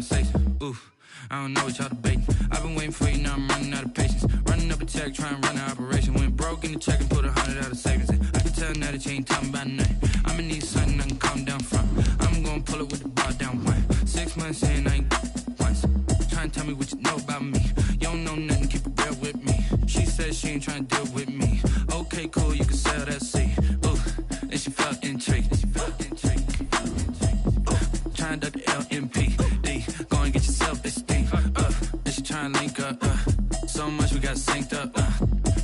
conversation. Ooh, I don't know what y'all debating. I've been waiting for you, now I'm running out of patience. Running up a check, trying to run an operation. Went broke in the check and put 100 out of savings in. I can tell now that you ain't talking about nothing. I'ma need something I can calm down from. I'm gonna pull it with the bar down one. 6 months in, I ain't once. Trying to tell me what you know about me. You don't know nothing, keep it real with me. She said she ain't trying to deal with me. Okay, cool, you can sell that seat. Ooh, and she felt intrigued. Trying to duck the LMPD. Go and get your self-esteem. And she trying to link up. So much we got synced up.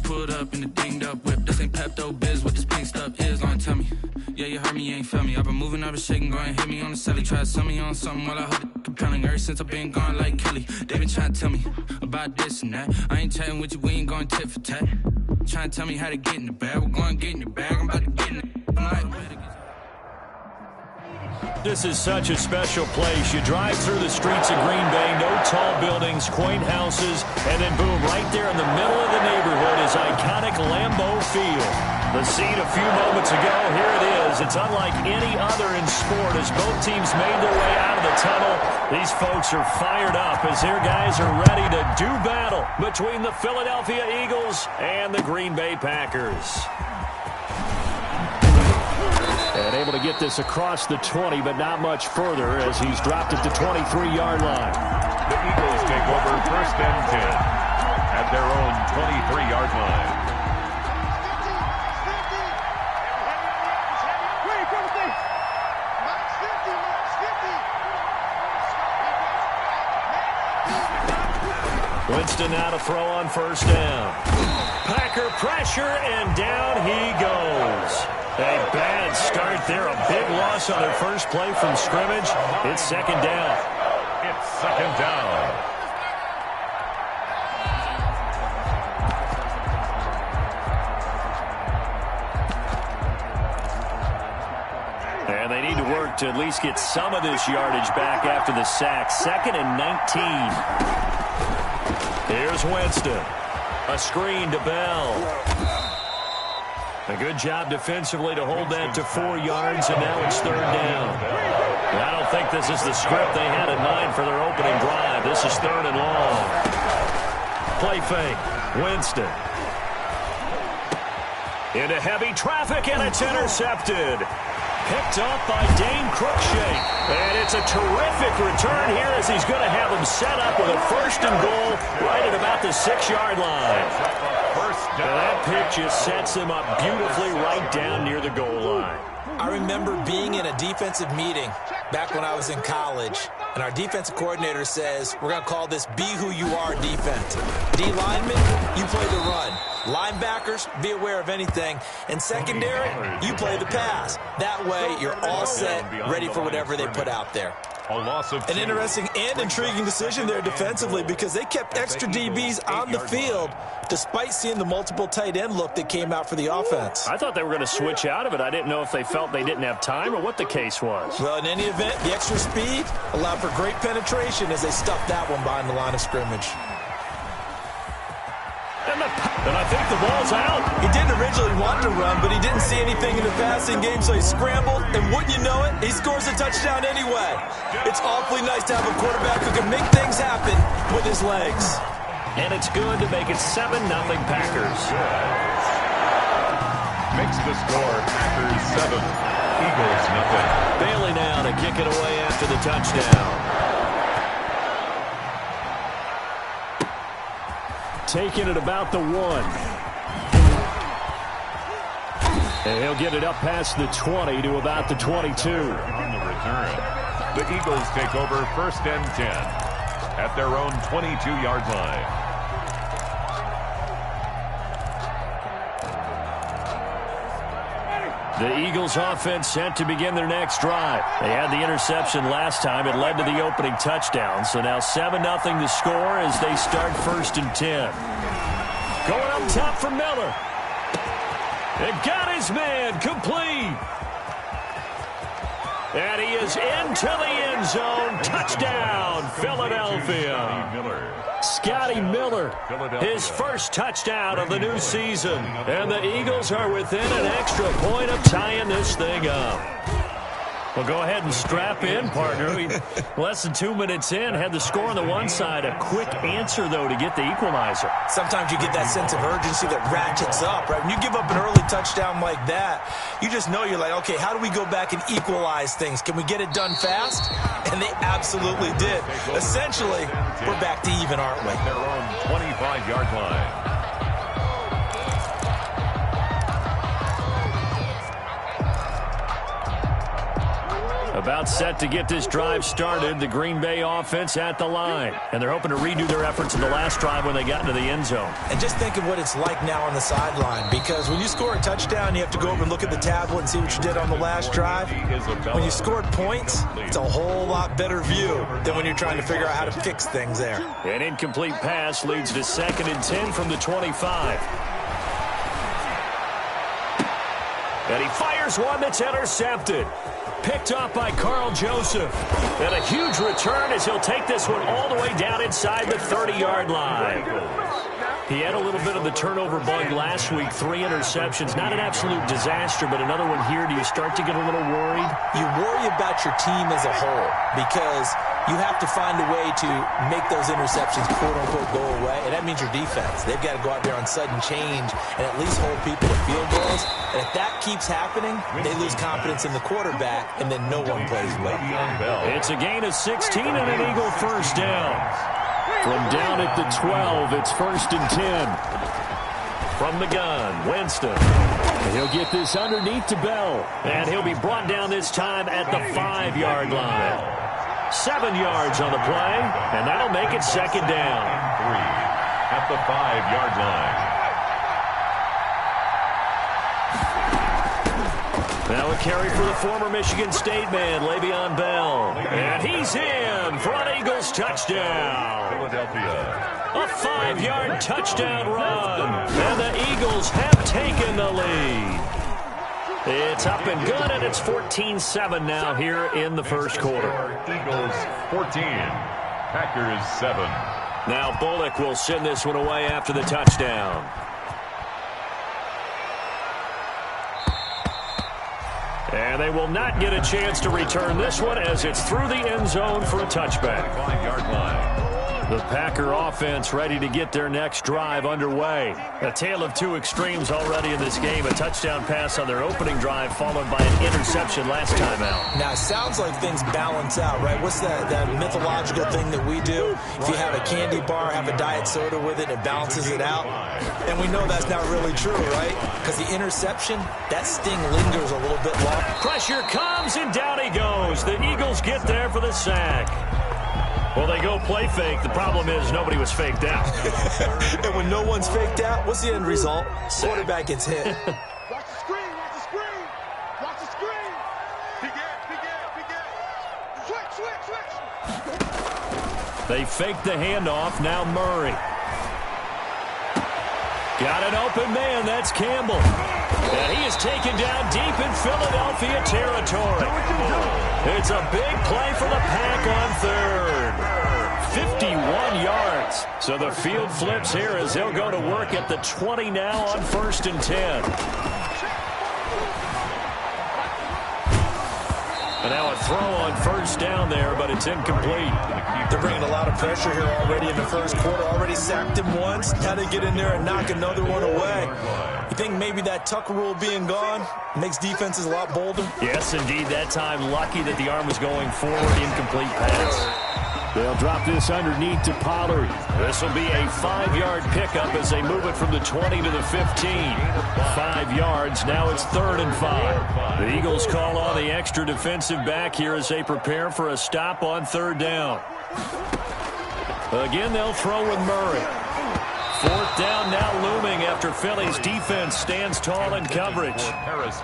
Pulled up in the dinged up whip. This ain't Pepto-Biz, what this pink stuff is. Gonna tell me. Yeah, you heard me, you ain't felt me. I've been moving, I've been shaking, go and hit me on the celly. Try to sell me on something while I hold it compelling. Ever since I've been gone like Kelly. They been trying to tell me about this and that. I ain't chatting with you, we ain't going tit for tat. Trying to tell me how to get in the bag. We're going to get in the bag, I'm about to get in it. I'm like, this is such a special place. You drive through the streets of Green Bay, no tall buildings, quaint houses, and then boom, right there in the middle of the neighborhood is iconic Lambeau Field. The scene a few moments ago, here it is. It's unlike any other in sport as both teams made their way out of the tunnel. These folks are fired up as their guys are ready to do battle between the Philadelphia Eagles and the Green Bay Packers. And able to get this across the 20, but not much further as he's dropped at the 23-yard line. The Eagles take over 1st and 10 at their own 23-yard line. Winston now to throw on 1st down. Packer pressure, and down he goes. A bad start there. A big loss on their first play from scrimmage. It's 2nd down. It's 2nd down. And they need to work to at least get some of this yardage back after the sack. 2nd and 19. Here's Winston. A screen to Bell. A good job defensively to hold that to 4 yards, and now it's 3rd down. I don't think this is the script they had in mind for their opening drive. This is 3rd and long. Play fake. Winston. Into heavy traffic, and it's intercepted. Picked up by Dane Cruikshank. And it's a terrific return here as he's going to have him set up with a 1st and goal right at about the 6-yard line. And that pitch just sets him up beautifully right down near the goal line. I remember being in a defensive meeting back when I was in college, and our defensive coordinator says, we're going to call this Be Who You Are defense. D linemen, you play the run. Linebackers, be aware of anything. And secondary, you play the pass. That way, you're all set, ready for whatever they put out there. An interesting and intriguing decision there defensively because they kept extra DBs on the field despite seeing the multiple tight end look that came out for the offense. I thought they were going to switch out of it. I didn't know if they felt they didn't have time or what the case was. Well, in any event, the extra speed allowed for great penetration as they stuffed that one behind the line of scrimmage. And I think the ball's out. He didn't originally want to run, but he didn't see anything in the passing game, so he scrambled, and wouldn't you know it, he scores a touchdown anyway. It's awfully nice to have a quarterback who can make things happen with his legs. And it's good to make it 7-0 Packers. Makes the score Packers 7, Eagles nothing. Bailey now to kick it away after the touchdown. Taking it about the 1. And he'll get it up past the 20 to about the 22. On the return, the Eagles take over 1st and 10 at their own 22-yard line. The Eagles offense set to begin their next drive. They had the interception last time. It led to the opening touchdown. So now 7-0 to score as they start 1st and 10. Going up top for Miller. And got his man complete. And he is into the end zone. Touchdown, Philadelphia. Scotty Miller, his first touchdown of the new season. And the Eagles are within an extra point of tying this thing up. Well, go ahead and strap in, partner. Less than 2 minutes in, had the score on the one side. A quick answer, though, to get the equalizer. Sometimes you get that sense of urgency that ratchets up, right? When you give up an early touchdown like that, you just know you're like, okay, how do we go back and equalize things? Can we get it done fast? And they absolutely did. Essentially, we're back to even, aren't we? Their own 25-yard line. About set to get this drive started, the Green Bay offense at the line. And they're hoping to redo their efforts in the last drive when they got into the end zone. And just think of what it's like now on the sideline, because when you score a touchdown, you have to go over and look at the tablet and see what you did on the last drive. When you scored points, it's a whole lot better view than when you're trying to figure out how to fix things there. An incomplete pass leads to 2nd and 10 from the 25. And he fires one that's intercepted. Picked up by Carl Joseph. And a huge return as he'll take this one all the way down inside the 30-yard line. He had a little bit of the turnover bug last week, 3 interceptions. Not an absolute disaster, but another one here. Do you start to get a little worried? You worry about your team as a whole because you have to find a way to make those interceptions, quote-unquote, go away, and that means your defense. They've got to go out there on sudden change and at least hold people to field goals. And if that keeps happening, they lose confidence in the quarterback, and then no one plays well. It's a gain of 16 and an Eagle first down. From down at the 12, it's 1st and 10. From the gun, Winston. He'll get this underneath to Bell. And he'll be brought down this time at the 5-yard line. 7 yards on the play, and that'll make it 2nd down. 3 at the 5-yard line. Now a carry for the former Michigan State man, Le'Veon Bell. And he's in for an Eagles touchdown. Philadelphia. A 5-yard touchdown run. And the Eagles have taken the lead. It's up and good, and it's 14-7 now here in the first quarter. Eagles 14, Packers 7. Now Bullock will send this one away after the touchdown. And they will not get a chance to return this one as it's through the end zone for a touchback. 5-yard line. The Packer offense ready to get their next drive underway. A tale of two extremes already in this game. A touchdown pass on their opening drive followed by an interception last time out. Now, it sounds like things balance out, right? What's that mythological thing that we do? If you have a candy bar, have a diet soda with it, it balances it out. And we know that's not really true, right? Because the interception, that sting lingers a little bit long. Pressure comes, and down he goes. The Eagles get there for the sack. Well, they go play fake. The problem is nobody was faked out. And when no one's faked out, what's the end result? Quarterback gets hit. Watch the screen, watch the screen. Watch the screen. He get. Switch. They fake the handoff. Now Murray. Got an open man. That's Campbell. And he is taken down deep in Philadelphia territory. It's a big play for the Pack on third. 51 yards. So the field flips here as they'll go to work at the 20 now on 1st and 10. And now a throw on 1st down there, but it's incomplete. They're bringing a lot of pressure here already in the first quarter. Already sacked him once. Now they get in there and knock another one away. You think maybe that Tucker rule being gone makes defenses a lot bolder? Yes, indeed. That time, lucky that the arm was going forward. Incomplete pass. They'll drop this underneath to Pollard. This will be a 5-yard pickup as they move it from the 20 to the 15. 5 yards. Now it's 3rd and 5. The Eagles call on the extra defensive back here as they prepare for a stop on 3rd down. Again, they'll throw with Murray. 4th down now looming after Philly's defense stands tall in coverage.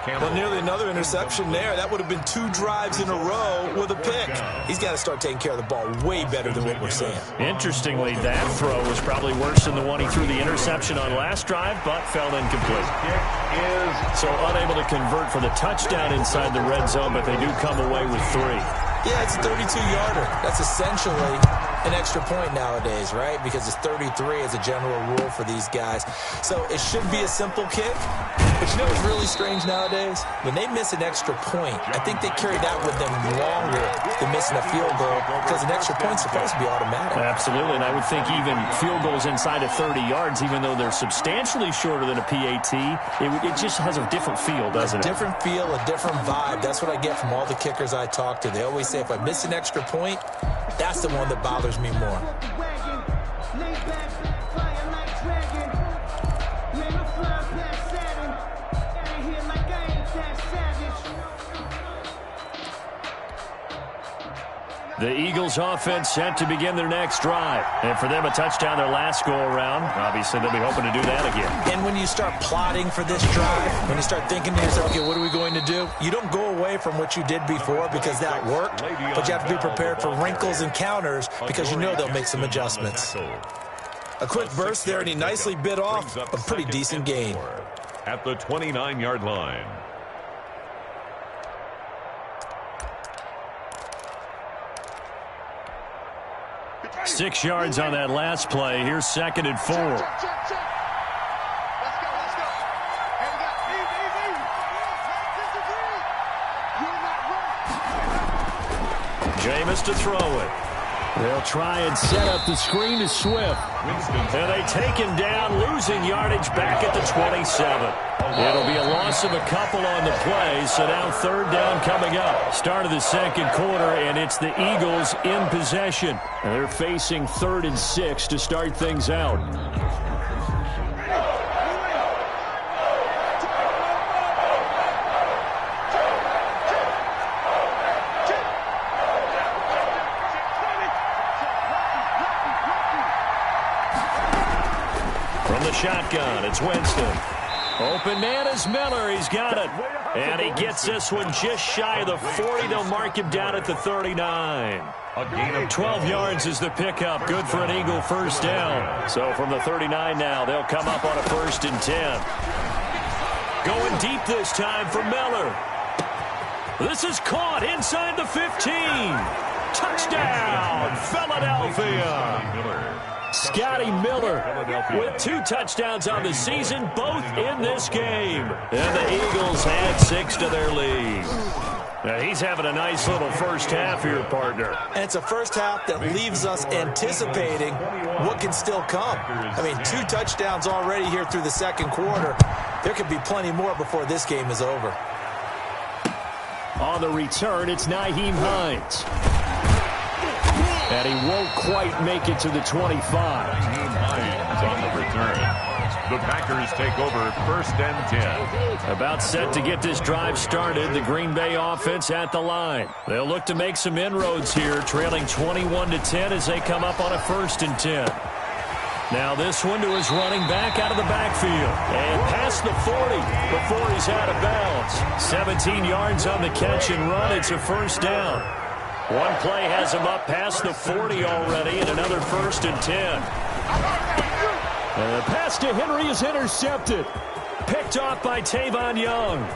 Well, nearly another interception there. That would have been 2 drives in a row with a pick. He's got to start taking care of the ball way better than what we're seeing. Interestingly, that throw was probably worse than the one he threw the interception on last drive, but fell incomplete. So unable to convert for the touchdown inside the red zone, but they do come away with 3. Yeah, it's a 32-yarder. That's essentially an extra point nowadays, right? Because it's 33 as a general rule for these guys. So it should be a simple kick, but But you know what's really strange nowadays? When they miss an extra point, I think they carry that with them longer than missing a field goal because an extra point's supposed to be automatic. Absolutely, and I would think even field goals inside of 30 yards, even though they're substantially shorter than a PAT, it just has a different feel, doesn't it? A different feel, a different vibe. That's what I get from all the kickers I talk to. They always say if I miss an extra point, that's the one that bothers me more. The Eagles offense set to begin their next drive. And for them, a touchdown their last go-around. Obviously, they'll be hoping to do that again. And when you start plotting for this drive, when you start thinking to yourself, okay, what are we going to do? You don't go away from what you did before because that worked, but you have to be prepared for wrinkles and counters because you know they'll make some adjustments. A quick burst there, and he nicely bit off a pretty decent gain. At the 29-yard line. – 6 yards on that last play. Here's 2nd and 4. Let's go. Hey, we got easy. You're not running. Jameis to throw it. They'll try and set up the screen to Swift. And they take him down, losing yardage back at the 27. It'll be a loss of a couple on the play, so now 3rd down coming up. Start of the 2nd quarter, and it's the Eagles in possession. And they're facing 3rd and 6 to start things out. From the shotgun, it's Winston. Open man is Miller. He's got it. And he gets this one just shy of the 40. They'll mark him down at the 39. A gain of 12 yards is the pickup. Good for an Eagle first down. So from the 39 now, they'll come up on a 1st and 10. Going deep this time for Miller. This is caught inside the 15. Touchdown, Philadelphia. Scotty Miller with 2 touchdowns on the season, both in this game. And the Eagles add 6 to their lead. Now he's having a nice little first half here, partner. And it's a first half that leaves us anticipating what can still come. I mean, 2 touchdowns already here through the 2nd quarter. There could be plenty more before this game is over. On the return, it's Nyheim Hines. And he won't quite make it to the 25. Hines on the return. The Packers take over 1st and 10. About set to get this drive started. The Green Bay offense at the line. They'll look to make some inroads here, trailing 21-10 as they come up on a 1st and 10. Now this one to his running back out of the backfield. And past the 40 before he's out of bounds. 17 yards on the catch and run. It's a 1st down. One play has him up past the 40 already, and another 1st and 10. And the pass to Henry is intercepted. Picked off by Tavon Young.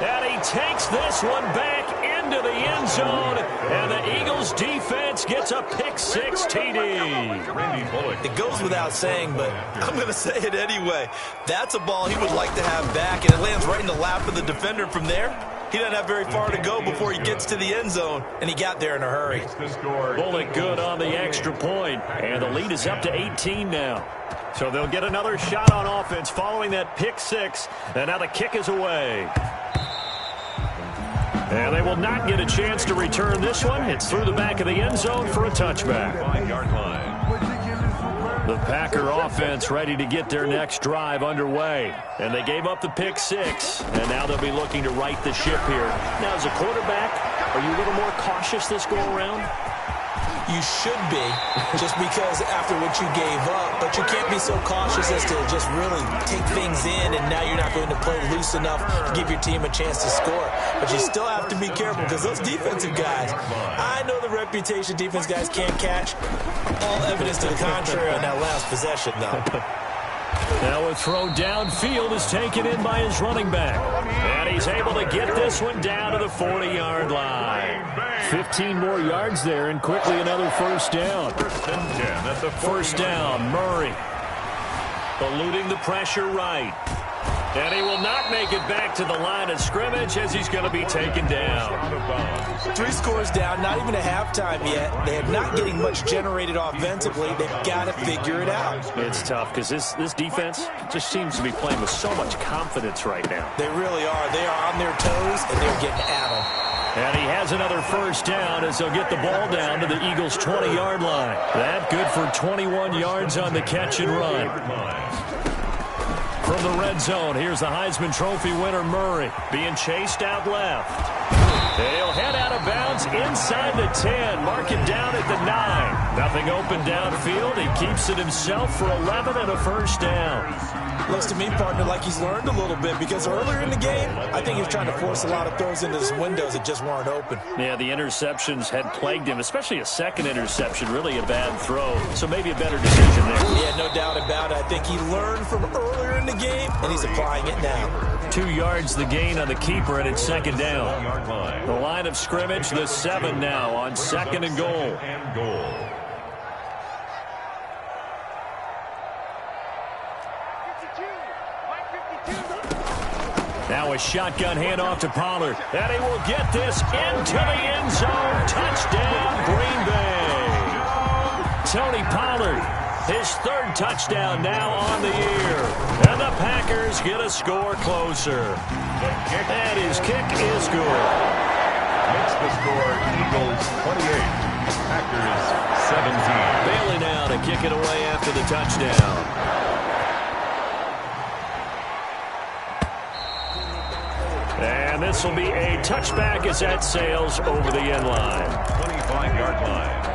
And he takes this one back into the end zone, and the Eagles defense gets a pick-6 TD. It goes without saying, but I'm going to say it anyway. That's a ball he would like to have back, and it lands right in the lap of the defender from there. He doesn't have very far to go before he gets to the end zone, and he got there in a hurry. Bullet good on the extra point, and the lead is up to 18 now. So they'll get another shot on offense following that pick-6, and now the kick is away. And they will not get a chance to return this one. It's through the back of the end zone for a touchback. 5-yard line. The Packer offense ready to get their next drive underway. And they gave up the pick-6, and now they'll be looking to right the ship here. Now, as a quarterback, are you a little more cautious this go-around? You should be, just because after what you gave up, but you can't be so cautious as to just really take things in, and now you're not going to play loose enough to give your team a chance to score. But you still have to be careful, because those defensive guys, I know the reputation defense guys can't catch. All evidence to the contrary on that last possession, though. Now a throw downfield is taken in by his running back. And he's able to get this one down to the 40-yard line. 15 more yards there, and quickly another 1st down. 1st and 10 at the 1st down, Murray. Eluding the pressure right. And he will not make it back to the line of scrimmage as he's going to be taken down. 3 scores down, not even a halftime yet. They're not getting much generated offensively. They've got to figure it out. It's tough because this defense just seems to be playing with so much confidence right now. They really are. They are on their toes, and they're getting at them. And he has another first down as they'll get the ball down to the Eagles' 20-yard line. That good for 21 yards on the catch and run. From the red zone, here's the Heisman Trophy winner, Murray, being chased out left. He'll head out of bounds inside the 10, mark him down at the 9. Nothing open downfield. He keeps it himself for 11 and a first down. Looks to me, partner, like he's learned a little bit because earlier in the game, I think he was trying to force a lot of throws into his windows that just weren't open. Yeah, the interceptions had plagued him, especially a second interception, really a bad throw. So maybe a better decision there. Yeah, no doubt about it. I think he learned from earlier in the game, and he's applying it now. 2 yards the gain on the keeper, and it's second down. The line of scrimmage, the 7 now on second and goal. Now a shotgun handoff to Pollard. And he will get this into the end zone. Touchdown, Green Bay. Tony Pollard, his 3rd touchdown now on the year. And the Packers get a score closer. And his kick is good. Makes the score Eagles 28, Packers 17. Bailey now to kick it away after the touchdown. And this will be a touchback as that sails over the end line. 25-yard line.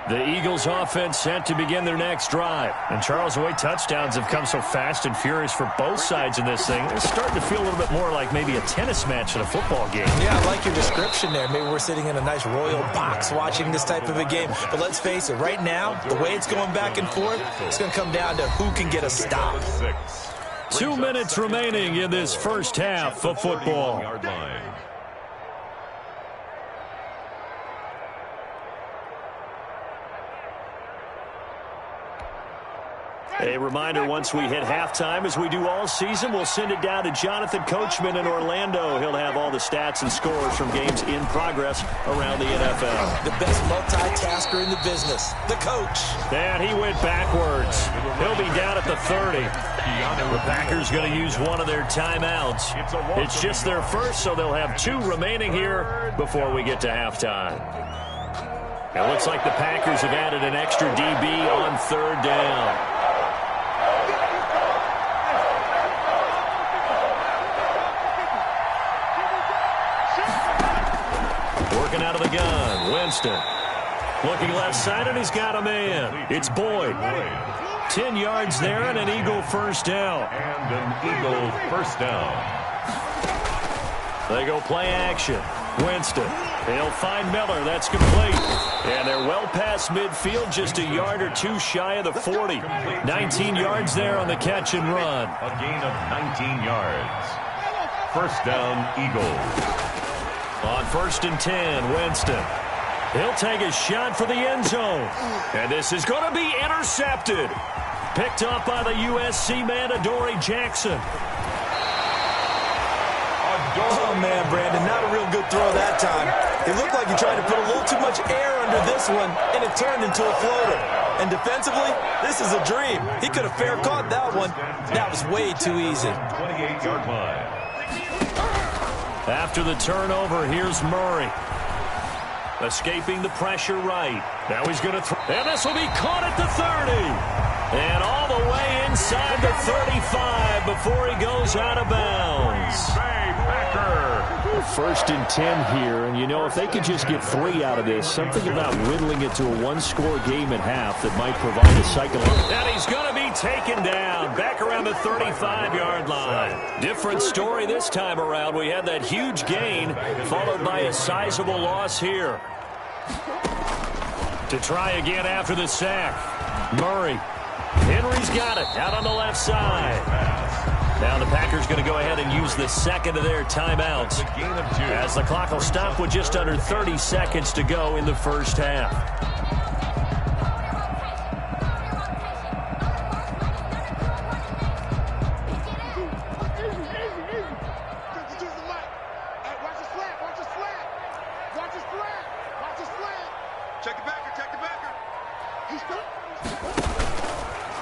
The Eagles offense set to begin their next drive. And Charles, the way touchdowns have come so fast and furious for both sides in this thing, it's starting to feel a little bit more like maybe a tennis match in a football game. Yeah, I like your description there. Maybe we're sitting in a nice royal box watching this type of a game. But let's face it, right now, the way it's going back and forth, it's going to come down to who can get a stop. 2 minutes remaining in this first half of football. A reminder, once we hit halftime, as we do all season, we'll send it down to Jonathan Coachman in Orlando. He'll have all the stats and scores from games in progress around the NFL. The best multitasker in the business, the coach. And he went backwards. He'll be down at the 30. The Packers going to use one of their timeouts. It's just their first, so they'll have 2 remaining here before we get to halftime. It looks like the Packers have added an extra DB on 3rd down. Working out of the gun, Winston. Looking left side, and he's got a man. It's Boyd. 10 yards there and an Eagle first down. And an Eagle first down. They go play action. Winston. They'll find Miller. That's complete. And they're well past midfield, just a yard or 2 shy of the 40. 19 yards there on the catch and run. A gain of 19 yards. First down, Eagles. On 1st and 10, Winston. He'll take a shot for the end zone. And this is going to be intercepted. Picked up by the USC man, Adoree Jackson. Oh, man, Brandon, not a real good throw that time. It looked like he tried to put a little too much air under this one, and it turned into a floater. And defensively, this is a dream. He could have fair caught that one. That was way too easy. 28-yard line. After the turnover, here's Murray. Escaping the pressure right. Now he's going to throw. And this will be caught at the 30. And all the way inside the 35 before he goes out of bounds. 1st and 10 here, and you know, if they could just get 3 out of this, something about whittling it to a 1-score game at half that might provide a psychological. And he's going to be taken down back around the 35-yard line. Different story this time around. We had that huge gain followed by a sizable loss here. To try again after the sack. Murray. Henry's got it out on the left side. Now the Packers going to go ahead and use the second of their timeouts as the clock will stop with just under 30 seconds to go in the first half.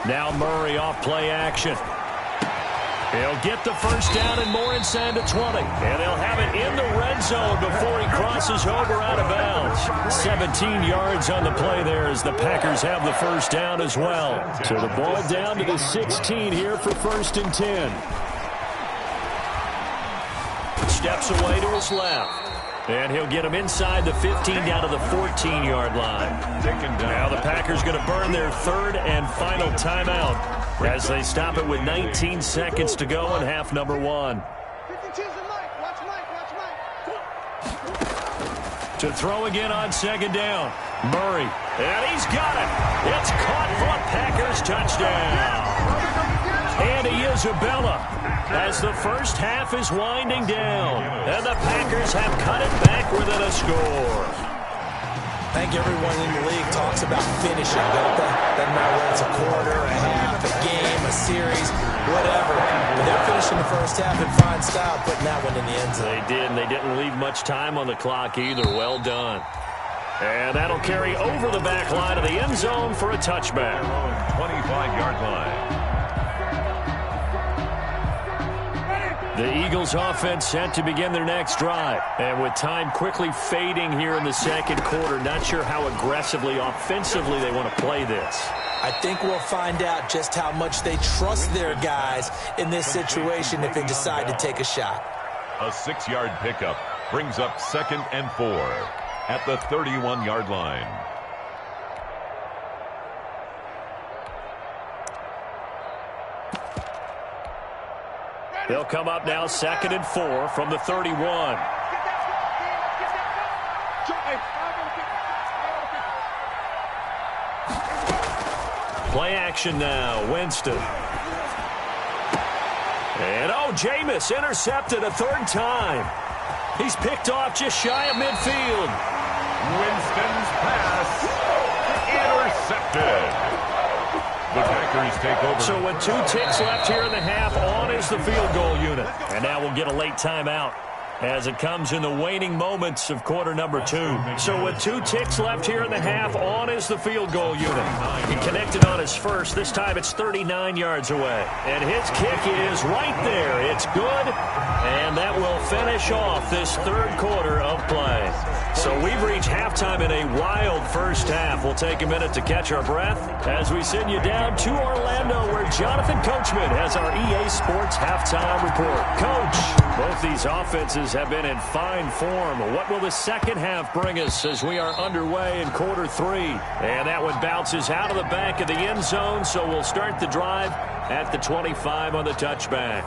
Now Murray off play action. He'll get the first down and more inside the 20. And they'll have it in the red zone before he crosses over out of bounds. 17 yards on the play there as the Packers have the first down as well. So the ball down to the 16 here for 1st and 10. Steps away to his left. And he'll get him inside the 15 down to the 14-yard line. Now the Packers going to burn their 3rd and final timeout as they stop it with 19 seconds to go in half number 1. To throw again on 2nd down. Murray. And he's got it. It's caught for a Packers touchdown. Andy Isabella as the first half is winding down. And the Packers have cut it back within a score. I think everyone in the league talks about finishing, don't they? Doesn't matter whether it's a quarter, a half, a game, a series, whatever. But they're finishing the first half in fine style, putting that one in the end zone. They did, and they didn't leave much time on the clock either. Well done. And that'll carry over the back line of the end zone for a touchback. 25-yard line. The Eagles offense set to begin their next drive. And with time quickly fading here in the second quarter, not sure how aggressively, offensively they want to play this. I think we'll find out just how much they trust their guys in this situation if they decide to take a shot. A 6-yard pickup brings up 2nd and 4 at the 31-yard line. They'll come up now 2nd and 4 from the 31. Play action now. Winston. And Jameis intercepted a 3rd time. He's picked off just shy of midfield. Winston's pass intercepted. The Packers take over. So with 2 ticks left here in the half, on is the field goal unit. And now we'll get a late timeout as it comes in the waning moments of quarter number 2. So with 2 ticks left here in the half, on is the field goal unit. He connected on his first. This time it's 39 yards away. And his kick is right there. It's good. And that will finish off this 3rd quarter of play. So we've reached halftime in a wild first half. We'll take a minute to catch our breath as we send you down to Orlando, where Jonathan Coachman has our EA Sports halftime report. Coach, both these offenses have been in fine form. What will the second half bring us as we are underway in quarter 3? And that one bounces out of the back of the end zone, so we'll start the drive at the 25 on the touchback.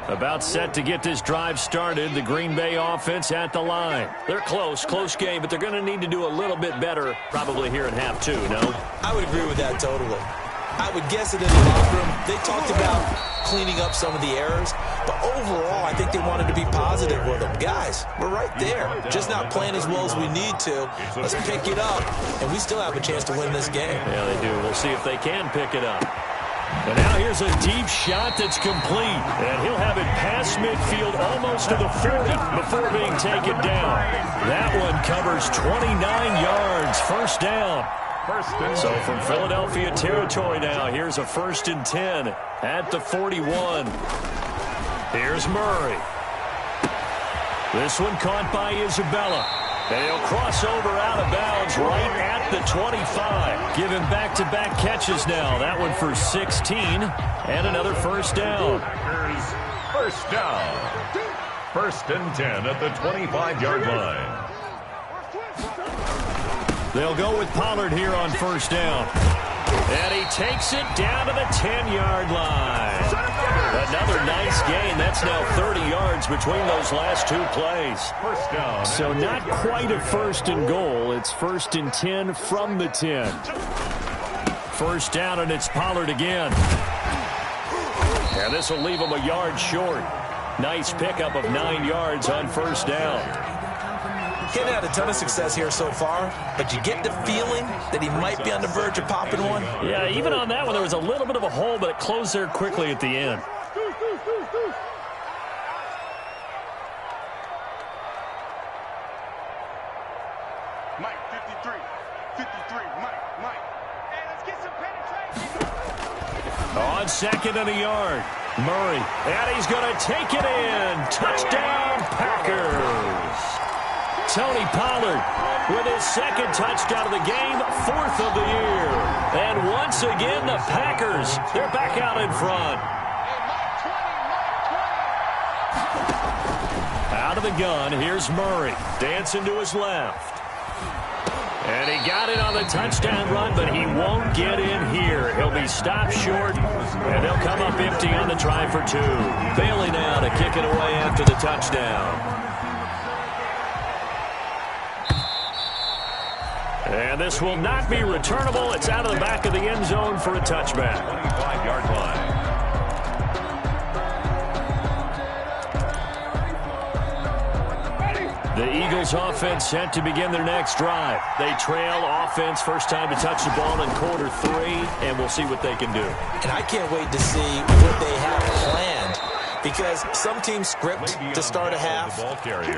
About set to get this drive started, the Green Bay offense at the line. They're close game, but they're going to need to do a little bit better probably here in half 2, no? I would agree with that totally. I would guess it in the locker room. They talked about cleaning up some of the errors, but overall, I think they wanted to be positive with them. Guys, we're right there. Just not playing as well as we need to. Let's pick it up, and we still have a chance to win this game. Yeah, they do. We'll see if they can pick it up. And now here's a deep shot that's complete. And he'll have it past midfield almost to the 40 before being taken down. That one covers 29 yards. First down. So from Philadelphia territory now, here's a 1st and 10 at the 41. Here's Murray. This one caught by Isabella. And he'll cross over out of bounds right at the 25. Give him back-to-back catches now. That one for 16 and another first down. First down. 1st and 10 at the 25-yard line. They'll go with Pollard here on first down. And he takes it down to the 10-yard line. Another nice gain. That's now 30 yards between those last 2 plays. First down. So not quite a 1st and goal. It's 1st and 10 from the 10. First down, and it's Pollard again. And this will leave him a yard short. Nice pickup of 9 yards on first down. He hadn't had a ton of success here so far, but you get the feeling that he might be on the verge of popping one. Yeah, even on that one, there was a little bit of a hole, but it closed there quickly at the end. Mike, 53. 53, Mike. Hey, let's get some penetration. On second and a yard, Murray, and he's going to take it in. Touchdown, Packers. Tony Pollard with his second touchdown of the game, 4th of the year. And once again, the Packers, they're back out in front. Out of the gun, here's Murray, dancing to his left. And he got it on the touchdown run, but he won't get in here. He'll be stopped short, and they'll come up empty on the try for 2. Bailey now to kick it away after the touchdown. And this will not be returnable. It's out of the back of the end zone for a touchback. 25-yard line. The Eagles offense set to begin their next drive. They trail offense, first time to touch the ball in quarter 3, and we'll see what they can do. And I can't wait to see what they have planned, because some teams script to start a half.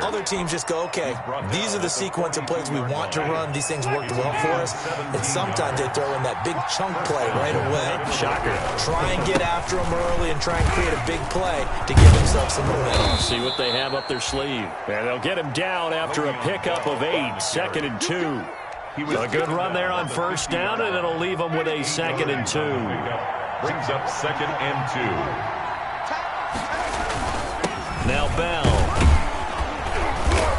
Other teams just go, okay, these are the sequence of plays we want to run. These things worked well for us. And sometimes they throw in that big chunk play right away. Shocker. Try and get after them early and try and create a big play to give themselves some momentum. See what they have up their sleeve. And they'll get him down after a pickup of 8, 2nd and 2. A good run there on first down, and it'll leave them with a 2nd and 2. Brings up 2nd and 2. Now Bell.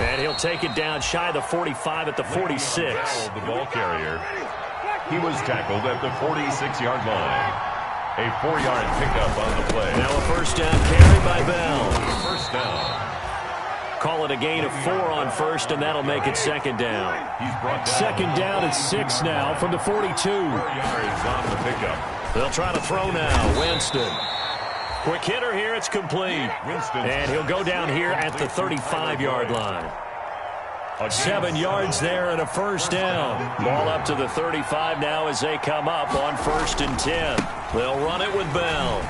And he'll take it down shy of the 45 at the 46. The ball carrier. He was tackled at the 46-yard line. A 4-yard pickup on the play. Now a first down carry by Bell. First down. Call it a gain of 4 on first, and that'll make it 2nd down. He's brought down. 2nd down and 6 now from the 42. 4 yards on the pickup. They'll try to throw now. Winston. Quick hitter here, it's complete. And he'll go down here at the 35-yard line. 7 yards there and a first down. Ball up to the 35 now as they come up on 1st and 10. They'll run it with Bell.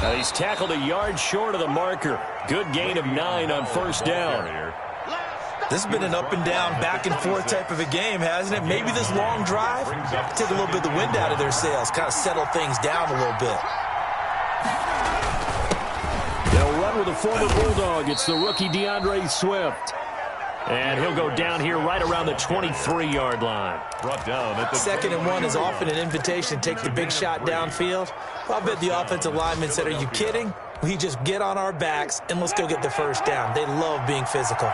Now he's tackled a yard short of the marker. Good gain of 9 on first down. This has been an up and down, back and forth type of a game, hasn't it? Maybe this long drive, take a little bit of the wind out of their sails, kind of settle things down a little bit. They'll run with a former Bulldog. It's the rookie DeAndre Swift. And he'll go down here right around the 23-yard line. Brought down at the 2nd and 1 is often an invitation to take the big shot downfield. Well, I bet the offensive lineman said, are you kidding? We just get on our backs and let's go get the first down. They love being physical.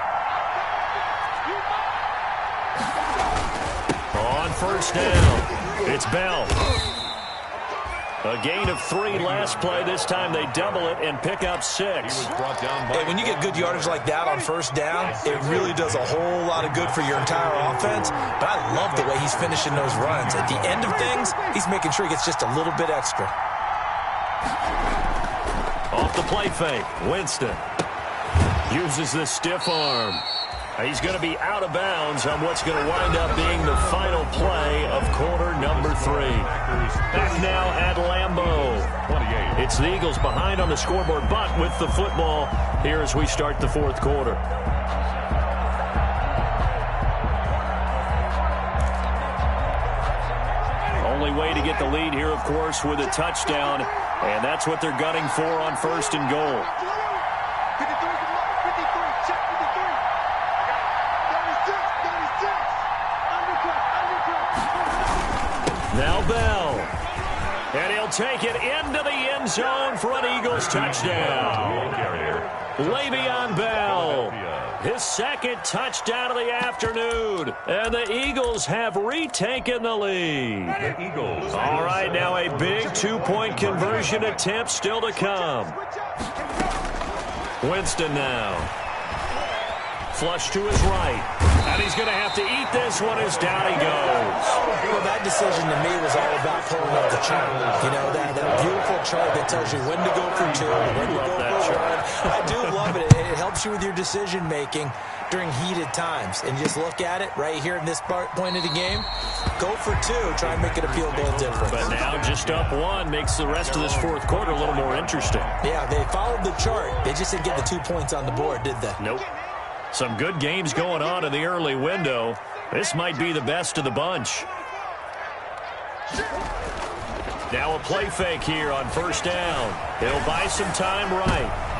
On first down, it's Bell. A gain of 3 last play. This time they double it and pick up 6. Hey, when you get good yardage like that on first down, it really does a whole lot of good for your entire offense. But I love the way he's finishing those runs. At the end of things, he's making sure he gets just a little bit extra. Off the play fake, Winston uses the stiff arm. He's going to be out of bounds on what's going to wind up being the final play of quarter number 3. Back now at Lambeau. It's the Eagles behind on the scoreboard, but with the football here as we start the 4th quarter. Only way to get the lead here, of course, with a touchdown, and that's what they're gunning for on 1st and goal. Now Bell. And he'll take it into the end zone for an Eagles touchdown. Le'Veon Bell, his 2nd touchdown of the afternoon. And the Eagles have retaken the lead. All right, now a big 2-point conversion attempt still to come. Winston now. Flush to his right. And he's going to have to eat this one as down he goes. Well, that decision to me was all about pulling up the chart. You know, that beautiful chart that tells you when to go for 2, when to go for 1. I do love it. It helps you with your decision-making during heated times. And just look at it right here in this point of the game. Go for 2. Try and make it a field goal difference. But now just up 1 makes the rest of this fourth quarter a little more interesting. Yeah, they followed the chart. They just didn't get the 2 points on the board, did they? Nope. Some good games going on in the early window. This might be the best of the bunch. Now a play fake here on first down. He'll buy some time right.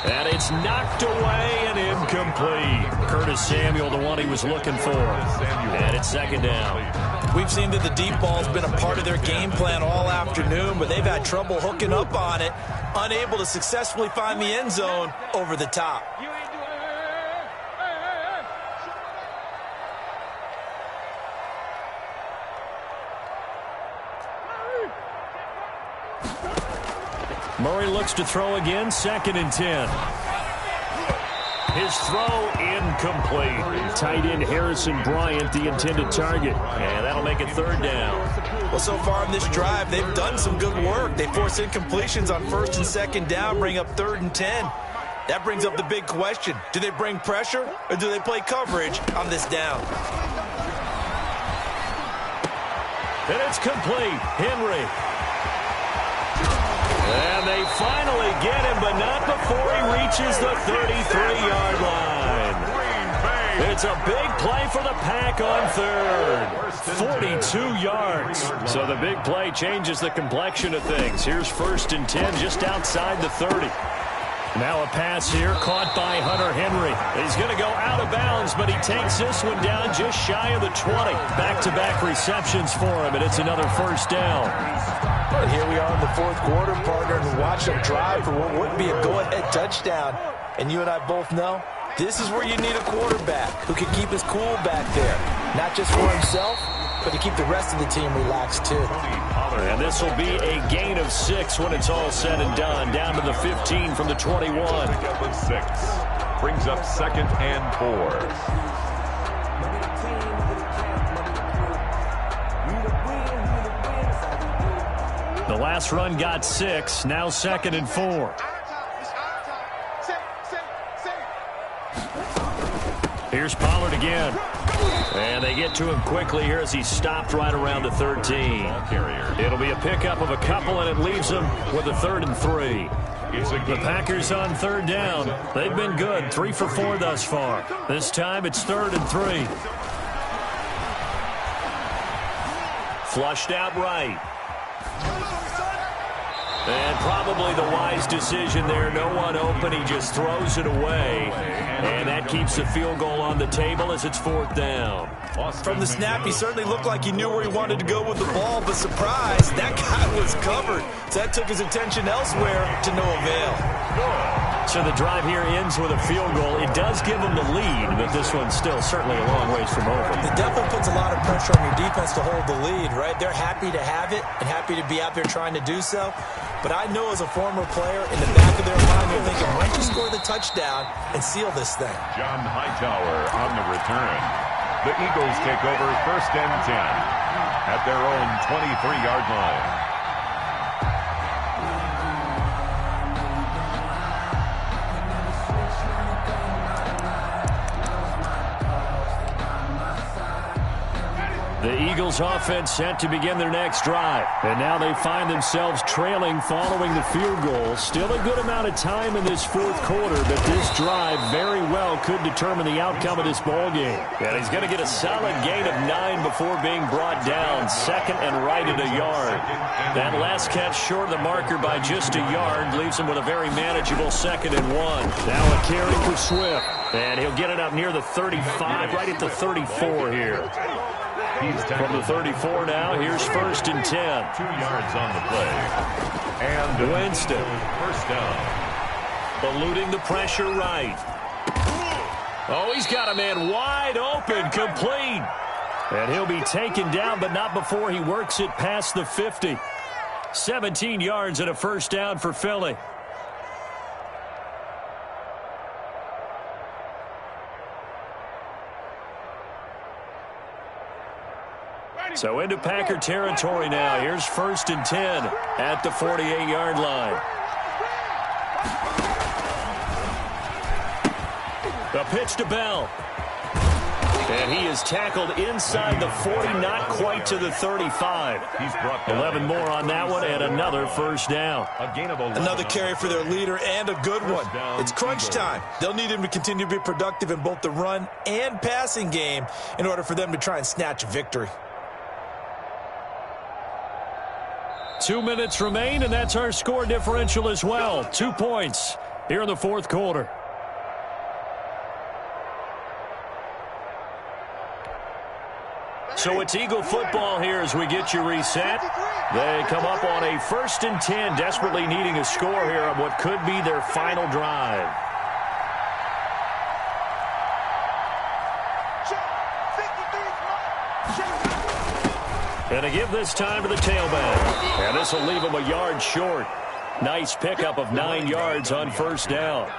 And it's knocked away and incomplete. Curtis Samuel, the one he was looking for. And it's second down. We've seen that the deep ball's been a part of their game plan all afternoon, but they've had trouble hooking up on it, unable to successfully find the end zone over the top. Murray looks to throw again, 2nd and 10. His throw incomplete. Tight end Harrison Bryant, the intended target. And that'll make it 3rd down. Well, so far in this drive, they've done some good work. They force incompletions on 1st and 2nd down, bring up 3rd and 10. That brings up the big question. Do they bring pressure or do they play coverage on this down? And it's complete. Henry. And they finally get him, but not before he reaches the 33-yard line. It's a big play for the Pack on 3rd. 42 yards. So the big play changes the complexion of things. Here's 1st and 10 just outside the 30. Now a pass here caught by Hunter Henry. He's going to go out of bounds, but he takes this one down just shy of the 20. Back-to-back receptions for him, and it's another 1st down. And here we are in the 4th quarter, partner, and watch them drive for what would be a go-ahead touchdown. And you and I both know this is where you need a quarterback who can keep his cool back there. Not just for himself, but to keep the rest of the team relaxed too. And this will be a gain of 6 when it's all said and done. Down to the 15 from the 21. 6 brings up 2nd and 4. The last run got 6. Now 2nd and 4. Here's Pollard again. And they get to him quickly here as he's stopped right around the 13. It'll be a pickup of a couple, and it leaves them with a 3rd and 3. The Packers on 3rd down. They've been good, 3 for 4 thus far. This time it's 3rd and 3. Flushed out right. And probably the wise decision there. No one open. He just throws it away. And that keeps the field goal on the table as it's 4th down. From the snap, he certainly looked like he knew where he wanted to go with the ball, but surprise, that guy was covered. So that took his attention elsewhere to no avail. So the drive here ends with a field goal. It does give them the lead, but this one's still certainly a long ways from over. It definitely puts a lot of pressure on your defense to hold the lead, right? They're happy to have it and happy to be out there trying to do so. But I know as a former player, in the back of their mind, they're thinking, why don't you score the touchdown and seal this thing? John Hightower on the return. The Eagles take over 1st and 10 at their own 23-yard line. The Eagles offense set to begin their next drive. And now they find themselves trailing following the field goal. Still a good amount of time in this 4th quarter, but this drive very well could determine the outcome of this ball game. And he's going to get a solid gain of 9 before being brought down. 2nd and right at a yard. That last catch short of the marker by just a yard leaves him with a very manageable 2nd and 1. Now a carry for Swift. And he'll get it up near the 35, right at the 34 here. From the 34 now, here's 1st and 10. 2 yards on the play. And Winston. 1st down. Eluding the pressure right. Oh, he's got a man wide open, complete. And he'll be taken down, but not before he works it past the 50. 17 yards and a 1st down for Philly. So into Packer territory now. Here's 1st and 10 at the 48-yard line. The pitch to Bell. And he is tackled inside the 40, not quite to the 35. He's brought down 11 more on that one, and another first down. A gain of 11. Another carry for their leader, and a good one. It's crunch time. They'll need him to continue to be productive in both the run and passing game in order for them to try and snatch a victory. 2 minutes remain, and that's our score differential as well. 2 points here in the fourth quarter. So it's Eagle football here as we get you reset. They come up on a 1st and 10, desperately needing a score here on what could be their final drive. And they give this time to the tailback. And this will leave them a yard short. Nice pickup of 9 yards on first down.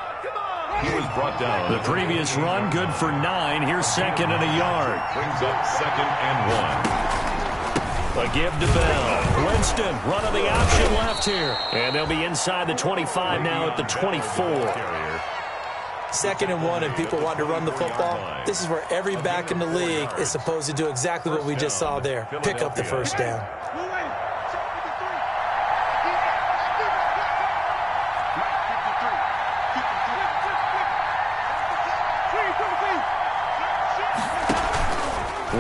He was brought down. The previous run, good for 9. Here's 2nd and a yard. Brings up 2nd and 1. A give to Bell. Winston, run of the option left here. And they'll be inside the 25 now at the 24. 2nd and 1, and people want to run the football. This is where every back in the league is supposed to do exactly what we just saw there. Pick up the first down.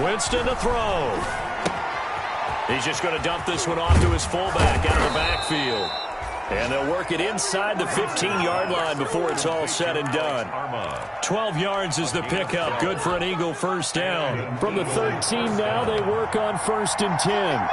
Winston to throw. He's just going to dump this one off to his fullback out of the backfield. And they'll work it inside the 15-yard line before it's all said and done. 12 yards is the pickup. Good for an Eagle first down. From the 13 now, they work on 1st and 10.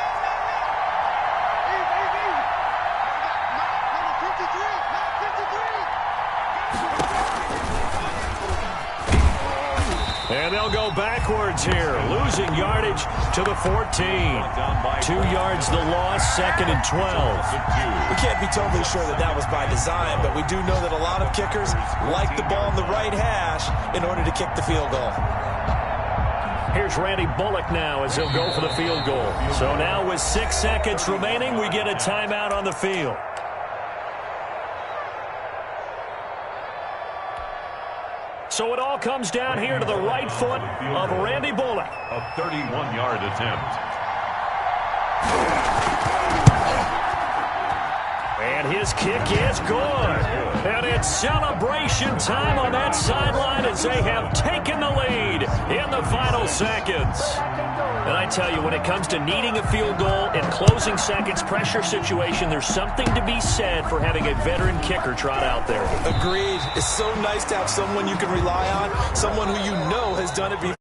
And they'll go backwards here, losing yardage to the 14. 2 yards the loss, 2nd and 12. We can't be totally sure that that was by design, but we do know that a lot of kickers like the ball in the right hash in order to kick the field goal. Here's Randy Bullock now as he'll go for the field goal. So now with 6 seconds remaining, we get a timeout on the field. So it all comes down here to the right foot of Randy Bullock. A 31-yard attempt. And his kick is good. And it's celebration time on that sideline as they have taken the lead in the final seconds. And I tell you, when it comes to needing a field goal in closing seconds, pressure situation, there's something to be said for having a veteran kicker trot out there. Agreed. It's so nice to have someone you can rely on, someone who you know has done it before.